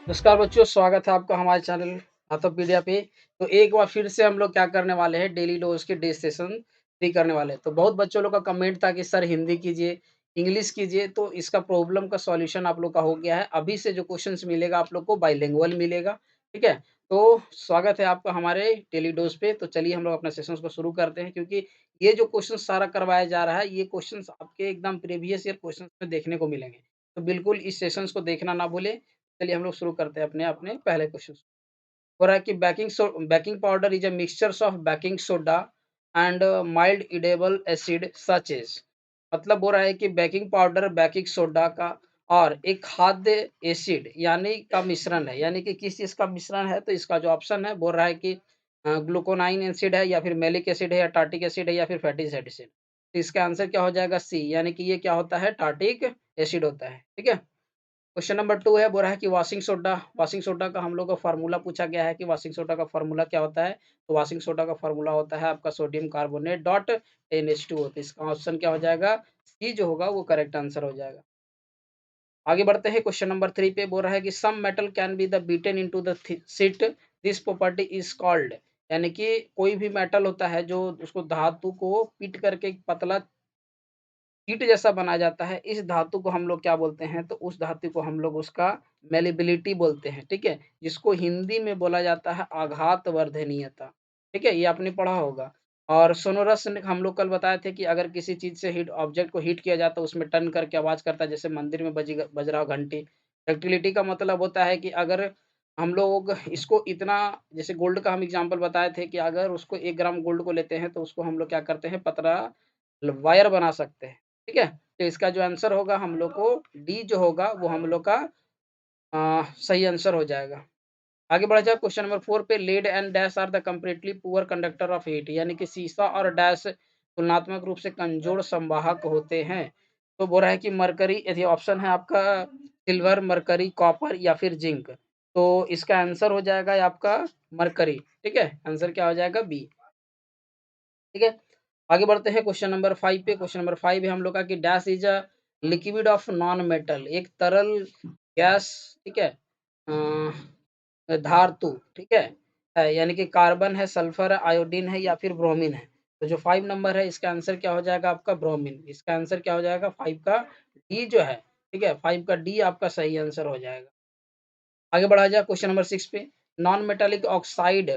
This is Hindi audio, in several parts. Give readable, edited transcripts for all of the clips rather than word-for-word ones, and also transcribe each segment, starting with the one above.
नमस्कार बच्चों, स्वागत है आपका हमारे चैनल हाथोपीडिया पे। तो एक बार फिर से हम लोग क्या करने वाले हैं, डेली डोज के डे सेशन 3 करने वाले हैं। तो बहुत बच्चों लोग का कमेंट था कि सर हिंदी कीजिए, इंग्लिश कीजिए, तो इसका प्रॉब्लम का सॉल्यूशन आप लोग का हो गया है। अभी से जो क्वेश्चंस मिलेगा आप लोग को बाइलिंगुअल मिलेगा, ठीक है? तो स्वागत है आपका हमारे डेली डोज पे। तो चलिए हम लोग अपने सेशंस को शुरू करते हैं, क्योंकि ये जो क्वेश्चन सारा करवाया जा रहा है, ये क्वेश्चंस आपके एकदम प्रीवियस ईयर क्वेश्चंस में देखने को मिलेंगे। तो बिल्कुल इस सेशंस को देखना ना भूलें। चलिए हम लोग शुरू करते हैं अपने अपने पहले क्वेश्चन से। हो रहा है कि baking powder is a mixtures of baking soda and mild edible acid such as. मतलब हो रहा है कि बेकिंग पाउडर बेकिंग सोडा का और एक खाद्य एसिड यानी का मिश्रण है, यानी कि किस चीज का मिश्रण है। तो इसका जो ऑप्शन है बोल रहा है कि ग्लूकोनाइन एसिड है, या फिर मेलिक एसिड है, या टार्टिक एसिड है, या फिर फैटी एसिड। तो इसका आंसर क्या हो जाएगा? सी, यानी कि ये क्या होता है? टार्टिक एसिड होता है, ठीक है। क्वेश्चन नंबर 2 है, बोल रहा है कि वॉशिंग सोडा का हम लोग को फ़ॉर्मूला पूछा गया है कि वॉशिंग सोडा का फ़ॉर्मूला क्या होता है? तो वॉशिंग सोडा का फ़ॉर्मूला होता है आपका सोडियम कार्बोनेट डॉट NH2O। तो इसका ऑप्शन क्या हो जाएगा? सी जो होगा वो करेक्ट आंसर हो जाएगा। आगे बढ़ते हैं क्वेश्चन नंबर 3 पे। बोल रहा है कि some metal can be the beaten into the sheet, this property is called. यानी कि कोई भी मेटल होता है जो उसको धातु को पीट करके एक पतला ईंट जैसा बनाया जाता है, इस धातु को हम लोग क्या बोलते हैं? तो उस धातु को हम लोग उसका मैलिबिलिटी बोलते हैं, ठीक है? जिसको हिंदी में बोला जाता है आघात वर्धनीयता, ठीक है? ये आपने पढ़ा होगा। और सोनोरस ने हम लोग कल बताए थे कि अगर किसी चीज़ से हीट ऑब्जेक्ट को हीट किया जाता है, उसमें टर्न करके आवाज़ करता है, जैसे मंदिर में बज रहा हो घंटी। डक्टिलिटी का मतलब होता है कि अगर हम लोग इसको इतना, जैसे गोल्ड का हम एग्ज़ाम्पल बताए थे कि अगर उसको 1 ग्राम गोल्ड को लेते हैं, तो उसको हम लोग क्या करते हैं? पतला वायर बना सकते हैं। ठीक है? तो इसका जो आंसर होगा हम लोग को डी जो होगा वो हम लोग का सही आंसर हो जाएगा। आगे बढ़ा जाए क्वेश्चन नंबर 4 पे। Lead and dash are the comparatively poor conductor of heat, यानी कि सीसा और डैश तुलनात्मक रूप से कमजोर संवाहक होते हैं। तो बोल रहा है कि मरकरी, यदि ऑप्शन है आपका सिल्वर, मरकरी, कॉपर या फिर जिंक। तो इसका आंसर हो जाएगा आपका मरकरी, ठीक है? आंसर क्या हो जाएगा? बी, ठीक है। आगे बढ़ते हैं क्वेश्चन नंबर 5 पे। क्वेश्चन नंबर 5 है हम लोग का कि dash is a liquid of non metal, एक तरल गैस, ठीक है? धातु, ठीक है, यानी कि कार्बन है, सल्फर है, आयोडीन है, या फिर ब्रोमीन है। तो जो 5 नंबर है इसका आंसर क्या हो जाएगा? आपका ब्रोमीन। इसका आंसर क्या हो जाएगा? 5 का डी जो है, ठीक है? 5 का डी आपका सही आंसर हो जाएगा। आगे बढ़ा जाए क्वेश्चन नंबर 6 पे। Non metallic oxide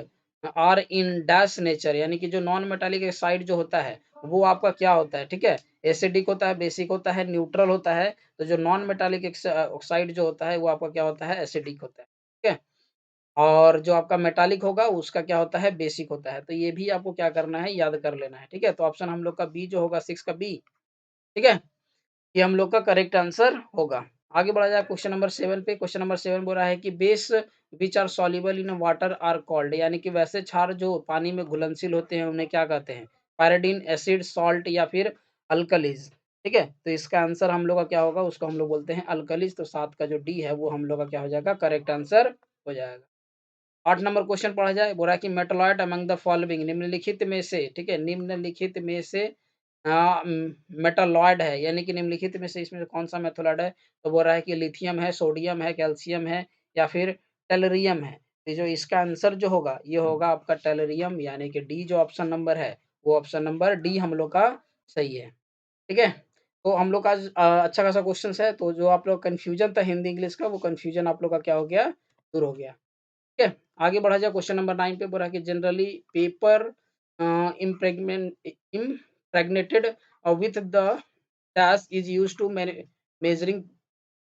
are in dash nature, यानी कि जो नॉन मेटालिक ऑक्साइड जो होता है वो आपका क्या होता है? ठीक है, एसिडिक होता है, बेसिक होता है, न्यूट्रल होता है। तो जो नॉन मेटालिक ऑक्साइड जो होता है वो आपका क्या होता है? एसिडिक होता है, ठीक है। और जो आपका मेटालिक होगा उसका क्या होता है? बेसिक होता है। तो ये भी आपको क्या करना है? याद कर लेना है, ठीक है। तो ऑप्शन हम लोग का बी जो होगा, 6 का बी, ठीक है, ये हम लोग का करेक्ट आंसर होगा। आगे बढ़ा जाए क्वेश्चन नंबर 7 पे। क्वेश्चन नंबर 7 बोल रहा है कि base which are soluble in water are called, यानी कि वैसे क्षार जो पानी में घुलनशील होते हैं उन्हें क्या कहते हैं? पैराडीन, एसिड, सॉल्ट या फिर अल्कलीज, ठीक है। तो इसका आंसर हम लोग का क्या होगा? उसको हम लोग बोलते हैं अल्कलीज। तो 7 का जो डी है वो हम लोग का क्या हो जाएगा? करेक्ट आंसर हो जाएगा। 8 नंबर क्वेश्चन पढ़ा जाए। बोला कि मेटालॉइड अमंग द फॉलोइंग, निम्नलिखित में से, ठीक है, निम्नलिखित में से मेटालॉइड है, यानी कि निम्नलिखित में से इसमें से कौन सा मेटालॉइड है? तो बोल रहा है कि लिथियम है, सोडियम है, कैल्शियम है, या फिर टेलरियम है। तो जो इसका आंसर जो होगा ये होगा आपका टेलरियम, यानी कि डी जो ऑप्शन नंबर है वो ऑप्शन नंबर डी हम लोग का सही है, ठीक है। तो हम लोग का आज अच्छा खासा क्वेश्चन है। तो जो आप लोग कंफ्यूजन था हिंदी इंग्लिश का, वो कंफ्यूजन आप लोग का क्या हो गया? दूर हो गया, ठीक है। आगे बढ़ा जाए क्वेश्चन नंबर 9 पे। बोला कि generally paper impregnated with the dash is use to measuring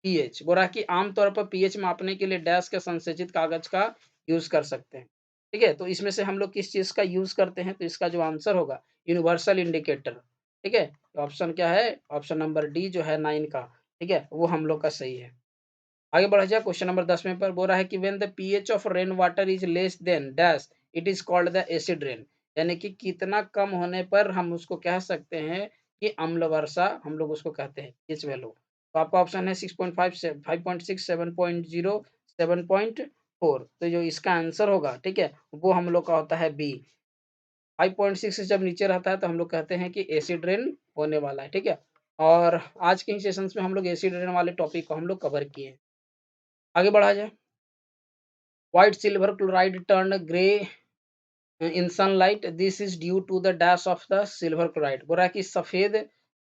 pH. बोला कि आमतौर पर पीएच मापने के लिए डैश का संश्लेषित कागज का यूज कर सकते हैं, ठीक है। तो इसमें से हम लोग किस चीज का यूज करते हैं? तो इसका जो आंसर होगा यूनिवर्सल इंडिकेटर, ठीक है। ऑप्शन क्या है? ऑप्शन नंबर डी जो है 9 का, ठीक है, वो हम लोग का सही है। आगे बढ़ा जाए क्वेश्चन नंबर 10 में पर बोल रहा है कि when the pH of rain water is less than dash it is called the acid rain, यानी कि कितना कम होने पर हम उसको कह सकते हैं कि अम्ल वर्षा हम लोग उसको कहते हैं, पीएच वैल्यू। तो आपका ऑप्शन है 6.5 से 5.6, 7.0, 7.4। तो जो इसका आंसर होगा, ठीक है, वो हम लोग का होता है बी। 5.6 से जब नीचे रहता है तो हम लोग कहते हैं कि एसिड रेन होने वाला है, ठीक है। और आज के सेशंस में हम लोग एसिड रेन वाले टॉपिक को हम लोग कवर किए हैं। आगे बढ़ा जाए। White silver chloride turn grey in sunlight, this is due to the dash of the silver chloride. बोल रहा है कि सफेद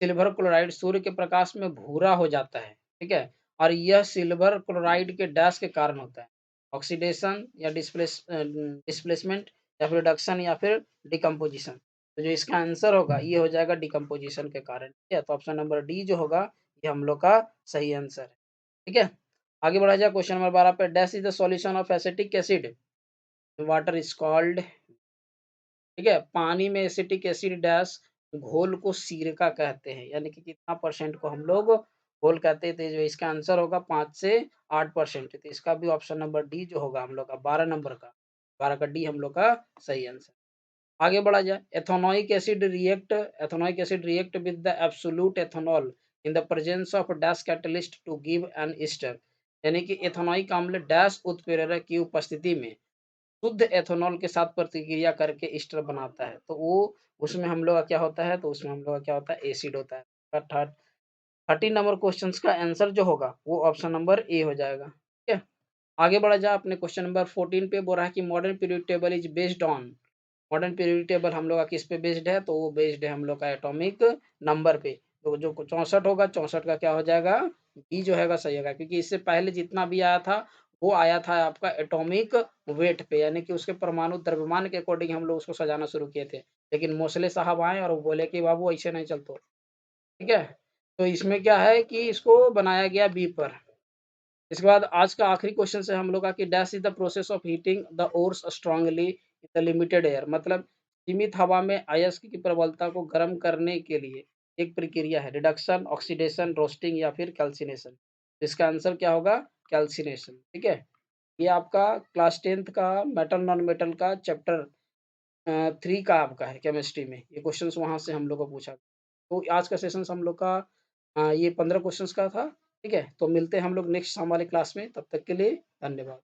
सिल्वर क्लोराइड सूर्य के प्रकाश में भूरा हो जाता है, ठीक है, और यह सिल्वर क्लोराइड के डैश के कारण होता है, ऑक्सीडेशन या डिस्प्लेसमेंट या फिर रिडक्शन या फिर डिकम्पोजिशन। तो जो इसका आंसर होगा ये हो जाएगा डिकम्पोजिशन के कारण, ठीक है। तो ऑप्शन नंबर डी जो होगा ये हम लोग का सही आंसर है, ठीक है। आगे बढ़ा जाए क्वेश्चन नंबर 12 पे, dash is the solution of acetic acid, water is called, ठीक है, पानी में एसिटिक एसिड डैश घोल को सिरका कहते हैं, यानी कि कितना परसेंट को हम लोग घोल कहते थे। जो इसका आंसर होगा 5 से 8%। तो इसका भी ऑप्शन नंबर डी जो होगा हम लोग का 12 नंबर का, 12 का डी हम लोग का सही आंसर। आगे बढ़ा जाए, ethanoic acid react with the absolute ethanol in the presence of dash catalyst to give an ester, यानी कि एथेनोइक अम्ल डैश उत्प्रेरक की उपस्थिति में शुद्ध एथेनॉल के साथ प्रतिक्रिया करके ईस्टर बनाता है। तो वो उसमें हम लोग का क्या होता है, तो उसमें हम लोग का क्या होता है, एसिड होता है। 13 नंबर क्वेश्चन का आंसर जो होगा वो ऑप्शन नंबर ए हो जाएगा, ठीक है। आगे बढ़ा जाए अपने क्वेश्चन नंबर 14 पे, बोल रहा है कि modern period table is based on, modern period table हम लोग का किस पे बेस्ड है, तो वो बेस्ड है हम लोग का एटॉमिक नंबर पे। तो जो 64 होगा, 64 का क्या हो जाएगा, बी जो हैगा सही होगा, क्योंकि इससे पहले जितना भी आया था वो आया था आपका एटॉमिक वेट पे, यानी कि उसके परमाणु द्रव्यमान के अकॉर्डिंग हम लोग उसको सजाना शुरू किए थे। लेकिन मोसले साहब आए और वो बोले कि बाबू ऐसे नहीं चलते, ठीक है। तो इसमें क्या है कि इसको बनाया गया बी पर। इसके बाद आज का आखिरी क्वेश्चन है हम लोग का कि dash is the process of heating the ores strongly in the limited air, मतलब सीमित हवा में अयस्क की प्रबलता को गर्म करने के लिए एक प्रक्रिया है, रिडक्शन, ऑक्सीडेशन, रोस्टिंग या फिर कैल्सिनेशन। इसका आंसर क्या होगा, कैल्सिनेशन, ठीक है। ये आपका क्लास 10th का मेटल नॉन मेटल का चैप्टर 3 का आपका है केमिस्ट्री में, ये क्वेश्चंस वहाँ से हम लोग को पूछा। तो आज का सेशन हम लोग का ये 15 क्वेश्चंस का था, ठीक है। तो मिलते हैं हम लोग नेक्स्ट शाम वाले क्लास में, तब तक के लिए धन्यवाद।